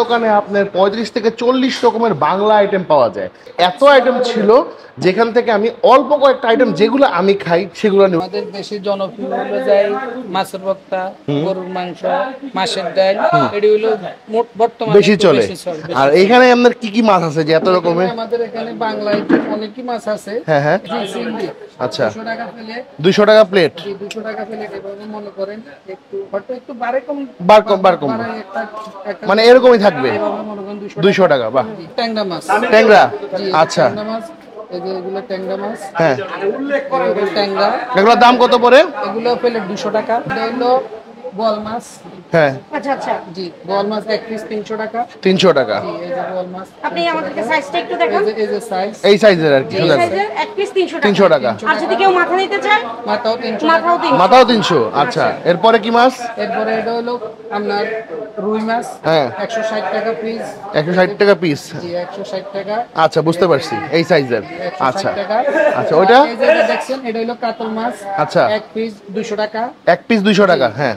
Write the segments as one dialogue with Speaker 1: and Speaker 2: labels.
Speaker 1: দোকানে আপনার 35 থেকে 40 রকমের বাংলা আইটেম পাওয়া যায়। এত আইটেম ছিল যেখান থেকে আমি অল্প কয়েকটা আইটেম যেগুলো আমি খাই সেগুলো নিয়ে।
Speaker 2: আমাদের বেশি জনপ্রিয় হলো যায় মাছের ভর্তা, গরুর মাংস, মাছের ডাল, এটি হলো বর্তমানে
Speaker 1: বেশি চলে। আর এখানে আপনার কি কি মাছ আছে যে এত রকমের?
Speaker 2: আমাদের এখানে বাংলায় অনেকই মাছ আছে।
Speaker 1: হ্যাঁ হ্যাঁ,
Speaker 2: চিংড়ি
Speaker 1: আচ্ছা
Speaker 2: 200 টাকা প্লেট।
Speaker 1: 200 টাকা প্লেট।
Speaker 2: 200 টাকা প্লেট এভাবে মনে করেন একটু হয়তো একটু বাড়ে কম
Speaker 1: বার কম মানে এরকমই থাকবে।
Speaker 2: এভাবে মনে করেন
Speaker 1: 200 টাকা। বাহ,
Speaker 2: ট্যাংরা মাছ।
Speaker 1: ট্যাংরা, আচ্ছা
Speaker 2: ট্যাংরা মাছ, এই যে এগুলো ট্যাংরা মাছ।
Speaker 1: হ্যাঁ,
Speaker 2: ট্যাংরা
Speaker 1: এগুলোর দাম কত পড়ে?
Speaker 2: এগুলো প্লেট 200 টাকা। এটা হলো বোয়াল মাছ।
Speaker 1: হ্যাঁ,
Speaker 3: আচ্ছা আচ্ছা,
Speaker 2: জি বোয়াল মাছ এক পিস 300 টাকা।
Speaker 1: 300 টাকা।
Speaker 2: জি এই যে বোয়াল মাছ।
Speaker 3: আপনি আমাদেরকে সাইজটা একটু দেখান।
Speaker 2: এই যে সাইজ,
Speaker 1: এই সাইজের আর কি,
Speaker 3: এই সাইজের এক পিস 300 টাকা।
Speaker 1: 300 টাকা।
Speaker 3: আর যদি কেউ মাথা নিতে চায়
Speaker 2: মাথাও 300 টাকা।
Speaker 3: মাথাও 300।
Speaker 1: মাথাও 300। আচ্ছা, এরপরে কি মাছ?
Speaker 2: এরপরে এটা হলো আপনার রুই মাছ।
Speaker 1: হ্যাঁ,
Speaker 2: 160 টাকা পিস।
Speaker 1: 160 টাকা পিস।
Speaker 2: জি 160 টাকা।
Speaker 1: আচ্ছা, বুঝতে পারছি, এই সাইজের।
Speaker 2: 160
Speaker 1: আচ্ছা
Speaker 2: টাকা।
Speaker 1: আচ্ছা, ওইটা
Speaker 2: এই যে দেখছেন এটা হলো কাতল মাছ।
Speaker 1: আচ্ছা,
Speaker 2: এক পিস 200 টাকা।
Speaker 1: এক পিস 200 টাকা। হ্যাঁ,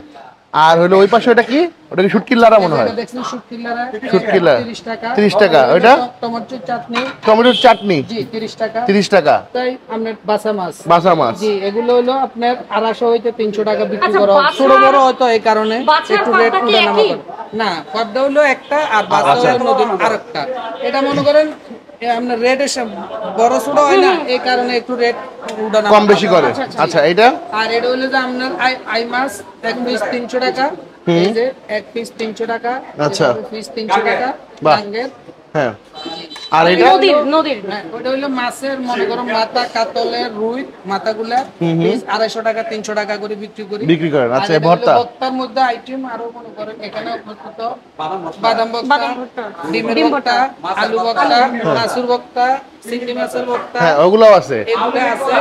Speaker 1: আর হলো ওই পাশে ওটা কি? ওটা কি শুটকির লারা মনে হয়?
Speaker 2: এটা দেখছেন শুটকিলারা।
Speaker 1: শুটকিলা
Speaker 2: 30 টাকা।
Speaker 1: 30 টাকা। ওইটা
Speaker 2: টমেটোর চাটনি।
Speaker 1: টমেটোর চাটনি
Speaker 2: জি 30 টাকা।
Speaker 1: 30 টাকা।
Speaker 2: তাই আপনার বাসা মাছ।
Speaker 1: বাসা মাছ,
Speaker 2: জি এগুলো হলো আপনার 250 হইতে 300 টাকা বিক্রি
Speaker 3: আচ্ছা,
Speaker 2: করা হয়।
Speaker 3: বাছার-
Speaker 2: ছোট বড় হয়তো এই কারণে
Speaker 3: বাছার
Speaker 2: একটু রেট
Speaker 3: পদ্মা কি
Speaker 2: উঠানামা
Speaker 3: একই?
Speaker 2: করে। না পদ্মা হলো একটা আর বাসা হলো নতুন আরেকটা। এটা মনে করেন আপনার রেট বড় ছোট হয় না, এই কারণে একটু রেট উঠানামা
Speaker 1: কম বেশি করে। আচ্ছা, এটা
Speaker 2: আর এটা হলো যে আপনার আই মাছ এক পিস 300 টাকা। এই যে এক পিস 300 টাকা।
Speaker 1: আচ্ছা।
Speaker 2: পিস 300 টাকা।
Speaker 1: বাহ।
Speaker 2: টাঙ্গের।
Speaker 1: হ্যাঁ, আর এটা
Speaker 3: নদীর
Speaker 2: হ্যাঁ, ওটা হলো মাছের মনে করো মাথা, কাতলের, রুই মাথাগুলা পিস 250 টাকা 300 টাকা করে বিক্রি করেন।
Speaker 1: আচ্ছা,
Speaker 2: আর এটা হলো
Speaker 1: ভর্তা
Speaker 2: ভর্তার মধ্যে আইটেম আরো মনে করেন এখানে অন্তত বাদাম ভর্তা, ডিমের ভর্তা, আলু ভর্তা, মাছের ভর্তা, চিংড়ি মাছের ভর্তা,
Speaker 1: হ্যাঁ, ওগুলোও আছে।
Speaker 2: এগুলো আছে।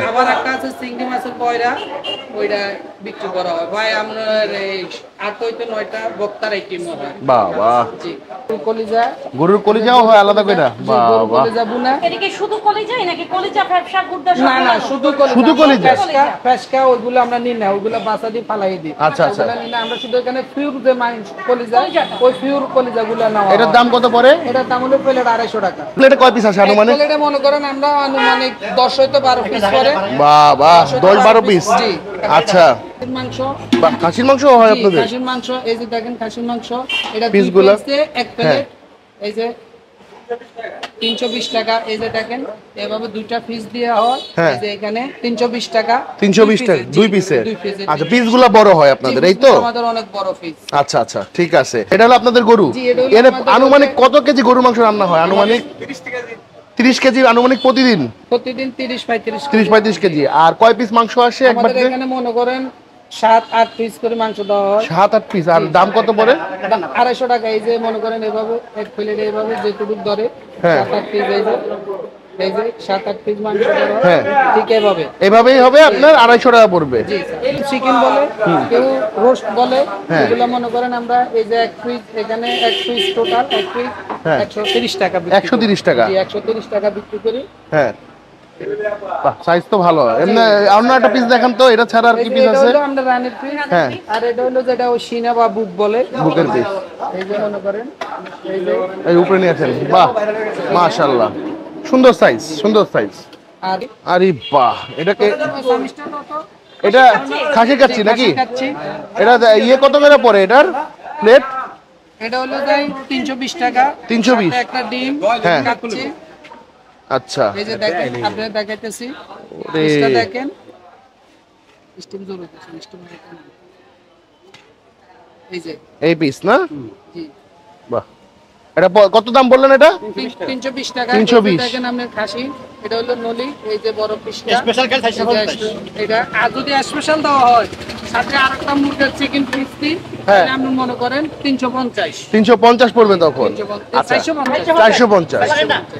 Speaker 2: আবার একটা আছে চিংড়ি মাছের পয়রা, ওইটা বিক্রি করা হয়। ভাই আপনার এই 8 হইতে 9টা ভর্তার আইটেম হয়।
Speaker 1: বাহ বাহ,
Speaker 2: জি কলিজা,
Speaker 1: গরুর কলিজাও হয় আলাদা করে? বাহ বাহ,
Speaker 2: কলিজা বুনা।
Speaker 3: এদিকে শুধু কলিজাই নাকি কলিজা ফ্যাপসা গুড়দা সব?
Speaker 2: না না শুধু
Speaker 1: শুধু কলিজা?
Speaker 2: ফেসকা ওইগুলো আমরা নিই না, ওইগুলো বাসা দিয়ে ফালাই দিই।
Speaker 1: আচ্ছা, আচ্ছা।
Speaker 2: ওগুলো নিই না, আমরা শুধু এখানে পিওর যে মাংস কলিজা, ওই পিওর কলিজাগুলো নেওয়া।
Speaker 1: এটার দাম কত পড়ে?
Speaker 2: এটার দাম হলো প্লেট 250 টাকা।
Speaker 1: প্লেটে কয় পিস আছে আনুমানিক?
Speaker 2: প্লেটে মনে করেন আমরা আনুমানিক 10 হইতে 12 পিস করে।
Speaker 1: বাহ বাহ, 10-12 পিস।
Speaker 2: জি।
Speaker 1: আচ্ছা,
Speaker 2: খাসির মাংস।
Speaker 1: বাহ, খাসির মাংস হয়
Speaker 2: জি,
Speaker 1: আপনাদের?
Speaker 2: খাসির মাংস এই যে দেখেন খাসির মাংস, এটা
Speaker 1: পিসগুলো?
Speaker 2: এক প্লেট এই যে 320 টাকা। এই যে দেখেন এভাবে দুইটা পিস দেওয়া হয়।
Speaker 1: হ্যাঁ।
Speaker 2: এই যে এখানে 320 টাকা।
Speaker 1: 320 টাকা, দুই পিসের?
Speaker 2: দুই পিসের।
Speaker 1: আচ্ছা, পিসগুলো বড় হয় আপনাদের, এই তো?
Speaker 2: আমাদের অনেক বড় পিস।
Speaker 1: আচ্ছা আচ্ছা, ঠিক আছে। এটা হলো আপনাদের গরু?
Speaker 2: জি, এটা হলো
Speaker 1: এর
Speaker 2: আমাদের
Speaker 1: আনুমানিক
Speaker 2: গরু।
Speaker 1: কত কেজি গরু মাংস রান্না হয় আনুমানিক? 30 কেজি আনুমানিক প্রতিদিন?
Speaker 2: প্রতিদিন 30-35
Speaker 1: 30-35 কেজি। আর কয় পিস মাংস আসে একবার?
Speaker 2: আমাদের এখানে মনে করেন 7-8 পিস করে মাংস দেওয়া হয়।
Speaker 1: 7-8 পিস। আর দাম কত পড়ে?
Speaker 2: 250 টাকা। এই যে মনে করেন এভাবে এক প্লেটে এভাবে যেটুকু ধরে
Speaker 1: হ্যাঁ।
Speaker 2: 7-8 পিস এই যে 7-8 পিস মাংস ধরা হয়।
Speaker 1: হ্যাঁ।
Speaker 2: ঠিক এভাবে।
Speaker 1: এভাবেই হবে আপনার 250 টাকা পড়বে।
Speaker 2: জি স্যার। চিকেন বলে, কেউ রোস্ট বলে,
Speaker 1: হ্যাঁ।
Speaker 2: এগুলো মনে করেন আমরা এই যে এক পিস এখানে এক পিস টোটাল এক পিস
Speaker 1: হ্যাঁ।
Speaker 2: 130 টাকা বিক্রি করি।
Speaker 1: 130 টাকা?
Speaker 2: জি 130 টাকা বিক্রি করি।
Speaker 1: হ্যাঁ, বাহ, সাইজ তো ভালো। এমনি অন্য একটা পিস দেখান তো, এটা ছাড়া আর
Speaker 2: এই
Speaker 1: কি
Speaker 2: যে
Speaker 1: পিস
Speaker 2: এটা
Speaker 1: আছে?
Speaker 2: হলো আমরা রানের পিস।
Speaker 1: হ্যাঁ,
Speaker 2: আর এটা হলো যেটা ওই সিনা বা বুক বলে,
Speaker 1: বুকের পিস।
Speaker 2: এই যে মনে করেন এই যে
Speaker 1: এই উপরে নিয়েছেন? বাহ, মাশাআল্লাহ, সুন্দর সাইজ, সুন্দর সাইজ।
Speaker 2: আর
Speaker 1: আরে বাহ, এটাকে
Speaker 2: সামিসটা কত?
Speaker 1: এটা খাসি কাচ্ছি নাকি?
Speaker 2: খাসি কাচ্ছি।
Speaker 1: এটা ইয়ে কত করে পড়ে এটার প্লেট?
Speaker 2: এটা হলো যাই 320 টাকা।
Speaker 1: 320?
Speaker 2: সাথে একটা ডিম
Speaker 1: হ্যাঁ।
Speaker 2: কাচ্ছি।
Speaker 1: আচ্ছা,
Speaker 2: এই যে দেখেন আপনাদের দেখাইতেছি।
Speaker 1: ওরে।
Speaker 2: পিসটা দেখেন। স্টিম জোর হইতেছে, স্টিম হইতেছে। এই যে
Speaker 1: এই পিস না?
Speaker 2: জি
Speaker 1: বাহ, এটা কত দাম বললেন এটা?
Speaker 2: 320 টাকা।
Speaker 1: 320?
Speaker 2: দেখেন আপনার খাসি, এটা হলো নলি, এই যে বড় পিসটা স্পেশাল কাল 450 এটা। আর যদি স্পেশাল দেওয়া হয় সাথে আরেকটা মুরগির চিকেন পিস দিই,
Speaker 1: হ্যাঁ।
Speaker 2: তাহলে আপনি মনে করেন 350।
Speaker 1: 350 পড়বে তখন?
Speaker 2: 350,
Speaker 1: আচ্ছা,
Speaker 2: 450।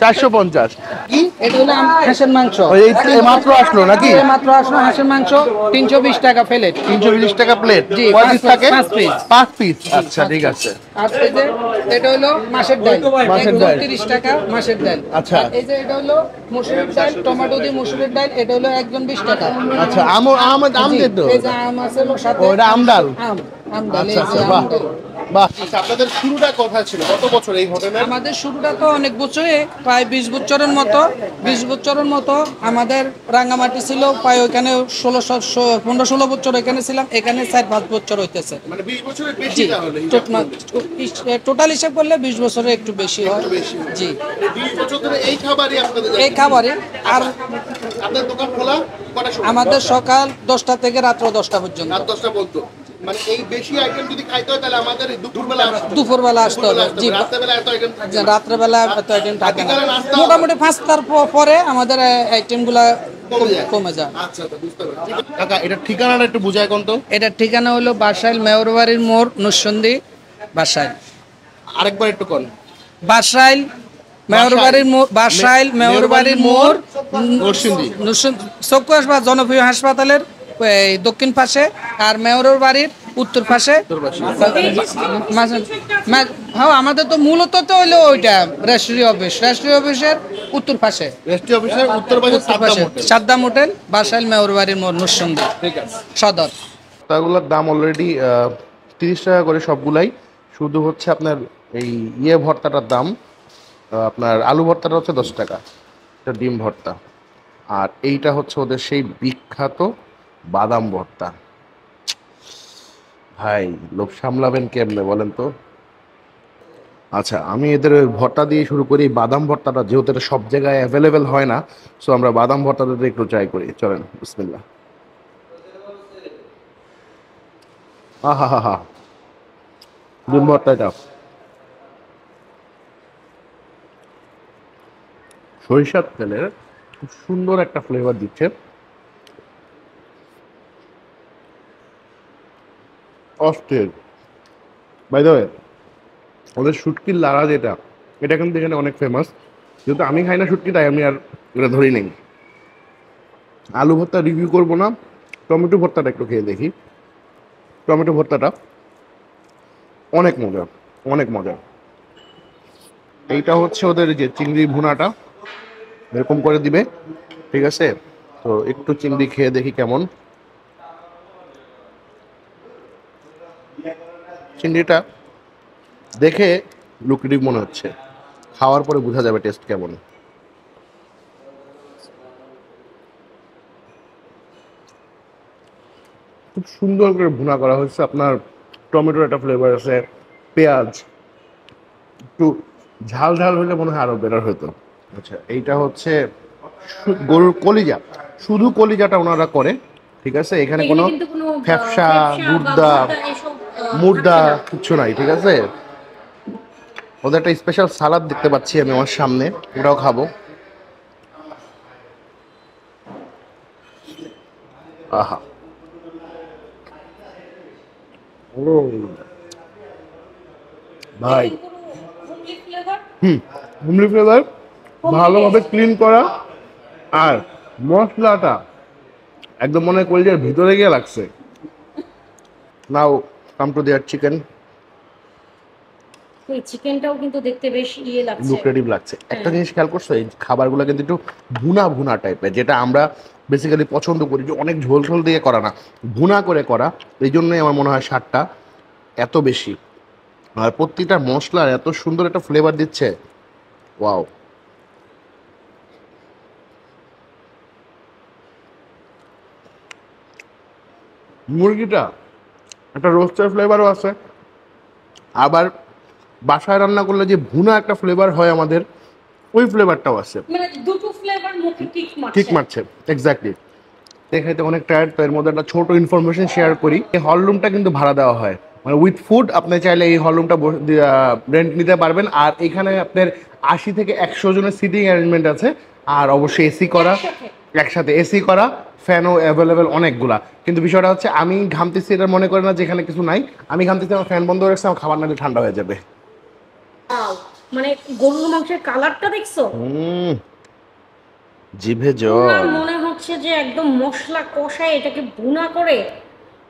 Speaker 1: 450 কি?
Speaker 2: এটা হলো হাঁসের মাংস।
Speaker 1: ওই এই মাত্র আসলো নাকি?
Speaker 2: এই মাত্র আসলো হাঁসের মাংস 320 টাকা প্লেট।
Speaker 1: 320 টাকা প্লেট?
Speaker 2: জি,
Speaker 1: কয় পিস থাকে?
Speaker 2: 5 পিস।
Speaker 1: 5 পিস। আচ্ছা, ঠিক আছে।
Speaker 2: আর এই যে এটা হলো মাছের ডাল,
Speaker 1: মাছের ডাল।
Speaker 2: 30 টাকা মাছের ডাল।
Speaker 1: আচ্ছা।
Speaker 2: আর এই যে এটা হলো মসুরের ডাল, টমেটো দিয়ে মসুরের ডাল, এটা হলো একজন 20 টাকা।
Speaker 1: আচ্ছা, আম দিয়ে তো?
Speaker 2: এই যে আম আছে সাথে।
Speaker 1: ওটা আম ডাল?
Speaker 2: আম ডাল, এই
Speaker 1: আচ্ছা,
Speaker 2: যে
Speaker 1: বাহ।
Speaker 2: আম ডাল।
Speaker 1: বাহ, আচ্ছা আপনাদের শুরুটা কোথায় ছিল, কত বছর এই হোটেলের?
Speaker 2: আমাদের শুরুটা তো অনেক বছরে, প্রায় 20 বছরের মতো। 20 বছরের মতো আমাদের রাঙ্গামাটি ছিল, প্রায় ওইখানে 15-16 বছর এখানে ছিলাম, এখানে 4-5 বছর হইতেছে।
Speaker 1: মানে 20 বছরের বেশি
Speaker 2: জি,
Speaker 1: তাহলে
Speaker 2: টোটাল হিসাব করলে 20 বছরের একটু বেশি হয়। জি,
Speaker 1: 20 বছর ধরে এই খাবারই আপনাদের?
Speaker 2: এই খাবারে। আর
Speaker 1: আপনাদের দোকান খোলা কটার সময়?
Speaker 2: আমাদের সকাল 10টা থেকে রাত্র 10টা পর্যন্ত।
Speaker 1: রাত 10টা পর্যন্ত। মানে এই বেশি আইটেম যদি খাইতে হয় তাহলে আমাদের দুপুরবেলা
Speaker 2: দুপুরবেলা আসতে হবে। জি,
Speaker 1: রাত্রেবেলা এত আইটেম থাকে না।
Speaker 2: রাত্রেবেলা এত আইটেম থাকে না।
Speaker 1: বিকালে নাস্তা?
Speaker 2: মোটামুটি 5টার পরে আমাদের আইটেমগুলা কমে যায়।
Speaker 1: আচ্ছা আচ্ছা, বুঝতে পারছি। কাকা এটা ঠিকানাটা একটু বুঝায় কোন তো?
Speaker 2: এটার ঠিকানা হলো বাসাইল মেয়রবাড়ির মোড়, নরসিংদী বাসাইল।
Speaker 1: আরেকবার একটু কোন?
Speaker 2: বাসাইল মেয়রবাড়ির মোড়, বাসাইল মেয়রবাড়ির মোড়,
Speaker 1: নরসিংদী।
Speaker 2: চক্ষু হাসপাতাল, জনপ্রিয় হাসপাতালের এই দক্ষিণ পাশে, আর মেয়রের বাড়ির উত্তর পাশে। হ্যাঁ, আমাদের তো মূলত তো হইলো ওইটা রাষ্ট্রীয় অফিসের উত্তর পাশে।
Speaker 1: রেস্টি অফিসের উত্তর পাশে
Speaker 2: সাদ্দাম হোটেল, বাসাইল মেয়রবাড়ির মোড়, নরসিংদী।
Speaker 1: ঠিক আছে।
Speaker 2: সদর।
Speaker 1: তাগুলোর দাম অলরেডি 30 টাকা করে সবগুলাই। শুধু হচ্ছে আপনার এই ভর্তাটার দাম, আপনার আলু ভর্তাটা হচ্ছে 10 টাকা, এটা ডিম ভর্তা। আর এইটা হচ্ছে ওদের সেই বিখ্যাত বাদাম ভর্তা। ভাই লোভ সামলাবেন কেমনে বলেন তো? আচ্ছা, আমি এদের ওই ভর্তা দিয়ে শুরু করি। বাদাম ভর্তাটা যেহেতু এটা সব জায়গায় অ্যাভেলেবেল হয় না, সো আমরা বাদাম ভর্তাটা দিয়ে একটু ট্রাই করি। চলেন, বিসমিল্লাহ। আহা হা হা, ডিম ভর্তাটা সরিষার তেলের খুব সুন্দর একটা ফ্লেভার দিচ্ছে। অস্থির। বাই দ্য ওয়ে, ওদের শুটকির লাড়া যেটা, এটা কিন্তু এখানে অনেক ফেমাস। যেহেতু আমি খাই না শুটকি, তাই আমি আর এটা ধরি নেই। আলু ভর্তা রিভিউ করবো না, টমেটো ভর্তাটা একটু খেয়ে দেখি। টমেটো ভর্তাটা অনেক মজা, অনেক মজা। এইটা হচ্ছে ওদের যে চিংড়ি ভুনাটা এরকম করে দিবে, ঠিক আছে? তো একটু চিংড়ি খেয়ে দেখি কেমন। চিংড়িটা দেখে লুক্রেটিভ মনে হচ্ছে, খাওয়ার পরে বোঝা যাবে টেস্ট কেমন। খুব সুন্দর করে ভুনা করা হয়েছে। আপনার টমেটোর একটা ফ্লেভার আছে, পেঁয়াজ একটু ঝাল ঝাল হলে মনে হয় আরো বেটার হতো। আচ্ছা, এইটা হচ্ছে গরুর কলিজা, শুধু কলিজাটা ওনারা করে, ঠিক আছে? এখানে কোনো ফ্যাপসা, গুর্দা, মুর্দা কিচ্ছু নাই, ঠিক আছে? ওদের একটা স্পেশাল সালাদ দেখতে পাচ্ছি আমি আমার সামনে, ওটাও খাবো। আহা, ও ভাই, হোমলি ফ্লেভার, ভালোভাবে ক্লিন করা, আর মশলাটা একদম মনে হয় কলিজার ভিতরে গিয়ে লাগছে। নাও কাম টু দেয়ার চিকেন।
Speaker 3: এই চিকেনটাও কিন্তু দেখতে বেশ লাগছে,
Speaker 1: লুক্রেটিভ লাগছে। একটা জিনিস খেয়াল করছো, এই খাবারগুলো কিন্তু একটু ভুনা ভুনা টাইপের, যেটা আমরা বেসিক্যালি পছন্দ করি, যে অনেক ঝোল ঝোল দিয়ে করা না, ভুনা করে করা। এই জন্যই আমার মনে হয় স্বাদটা এত বেশি। আর প্রত্যেকটা মশলার এত সুন্দর একটা ফ্লেভার দিচ্ছে, ওয়াও। মুরগিটা একটা রোস্টার ফ্লেভারও আছে, আবার বাসায় রান্না করলে যে ভুনা একটা ফ্লেভার হয় আমাদের, ওই ফ্লেভারটাও আছে।
Speaker 3: মানে দুটো ফ্লেভার মুখে
Speaker 1: ঠিক মারছে, এক্স্যাক্টলি। দেখাইতে অনেক টায়ার্ড, তো এর মধ্যে একটা ছোট ইনফরমেশন শেয়ার করি। এই হল রুমটা কিন্তু ভাড়া দেওয়া হয়, মানে উইথ ফুড। আপনি চাইলে এই হল রুমটা রেন্ট নিতে পারবেন। আর এখানে আপনার 80 থেকে 100 জনের সিটিং অ্যারেঞ্জমেন্ট আছে, আর অবশ্যই এসি করা, একসাথে এসি করা, ফ্যানও অ্যাভেলেবেল অনেকগুলা। কিন্তু বিষয়টা হচ্ছে, আমি ঘামতেছি এটা মনে করি না যে এখানে কিছু নাই। আমি ঘামতেছি, আমার ফ্যান বন্ধ রাখছি, আমার খাবার নালে ঠান্ডা হয়ে যাবে।
Speaker 3: মানে গরুর মাংসের কালারটা দেখছো,
Speaker 1: জিভে জল।
Speaker 3: মনে হচ্ছে যে একদম মশলা কষায় এটাকে ভুনা করে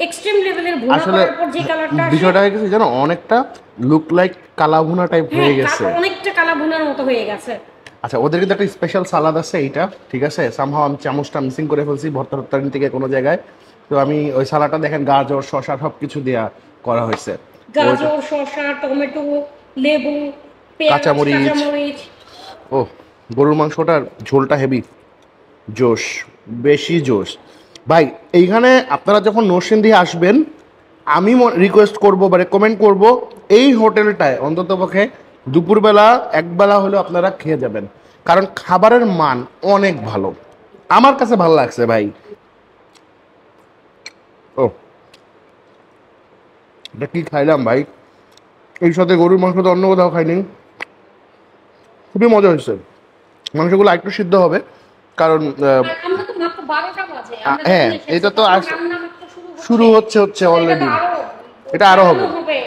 Speaker 3: এক্সট্রিম লেভেলের ভুনা
Speaker 1: আসলে
Speaker 3: করার পর যে কালারটা আসে,
Speaker 1: বিষয়টা হয়ে গেছে জানো, অনেকটা লুক লাইক কালা ভুনা টাইপ হয়ে গেছে,
Speaker 3: অনেকটা কালা ভুনার মতো হয়ে গেছে।
Speaker 1: আচ্ছা, ওদের কিন্তু একটা স্পেশাল সালাদ আছে এইটা, ঠিক আছে? সামহাও আমি চামচটা মিসিং করে ফেলছি ভর্তা টর্তা থেকে কোনো জায়গায়। তো আমি ওই সালাডটা দেখেন গাজর, শসা সব কিছু দেওয়া করা হয়েছে।
Speaker 3: গাজর, শসা, টমেটো, লেবু, পেঁয়াজ,
Speaker 1: কাঁচামরিচ।
Speaker 3: কাঁচামরিচ।
Speaker 1: ও, গরুর মাংসটার ঝোলটা হেভি, জোশ, বেশি জোশ ভাই। এইখানে আপনারা যখন নরসিংদী আসবেন, আমি রিকোয়েস্ট করব বা রেকমেন্ড করব এই হোটেলটায় অন্ততপক্ষে দুপুরবেলা একবেলা হলেও আপনারা খেয়ে যাবেন, কারণ খাবারের মান অনেক ভালো, আমার কাছে ভালো লাগছে ভাই। ও, এটা কি খাইলাম ভাই, এই সাথে গরুর মাংস তো অন্য কোথাও খাইনি, খুবই মজা হয়েছে। মাংসগুলো একটু সিদ্ধ হবে, কারণ
Speaker 3: আর আমরা তো মাত্র 12টা বাজে, আমরা
Speaker 1: হ্যাঁ,
Speaker 3: যখন এসেছি
Speaker 1: এটা তো
Speaker 3: তখন
Speaker 1: আস-
Speaker 3: রান্না মাত্র
Speaker 1: শুরু হচ্ছে
Speaker 3: তো
Speaker 1: অলরেডি। এটা আরো
Speaker 3: আরো
Speaker 1: হবে,
Speaker 3: হবে।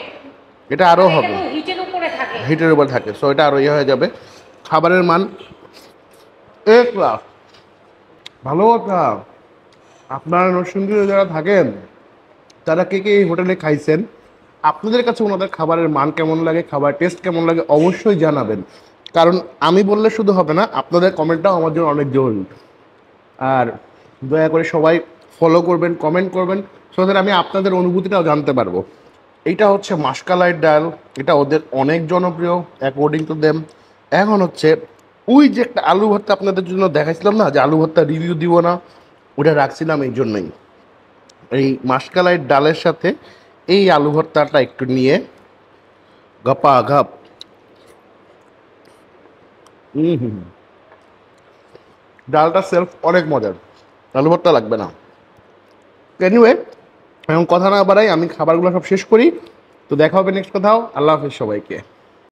Speaker 1: এটা আরো
Speaker 3: আর
Speaker 1: হবে,
Speaker 3: এটা তো হিটের উপরে থাকে।
Speaker 1: হিটের উপর থাকে, সো এটা আরো ইয়ে হয়ে যাবে। খাবারের মান এক লাখ, ভালো কথা। আপনারা নরসিংদীতে যারা থাকেন, তারা কে কে এই হোটেলে খাইছেন, আপনাদের কাছে ওনাদের খাবারের মান কেমন লাগে, খাবার টেস্ট কেমন লাগে, অবশ্যই জানাবেন। কারণ আমি বললে শুধু হবে না, আপনাদের কমেন্টটাও আমার জন্য অনেক জরুরি। আর দয়া করে সবাই ফলো করবেন, কমেন্ট করবেন, সো দ্যাট আমি আপনাদের অনুভূতিটাও জানতে পারবো। এইটা হচ্ছে মাসকালাই ডাল, এটা ওদের অনেক জনপ্রিয় অ্যাকর্ডিং টু দেম। এখন হচ্ছে ওই যে একটা আলু ভর্তা আপনাদের জন্য দেখাইছিলাম না, যে আলু ভর্তা রিভিউ দিব না, ওটা রাখছিলাম এই জন্যই। এই মাসকালাই ডালের সাথে এই আলু ভর্তাটা একটু নিয়ে গপা গপ। হুম, ডালটা সেলফ অনেক মজার, আলু ভর্তা লাগবে না। এনিওয়ে, এখন কথা না বাড়াই, আমি খাবারগুলো সব শেষ করি। তো দেখা হবে নেক্সট কোথাও। আল্লাহ হাফিজ সবাইকে।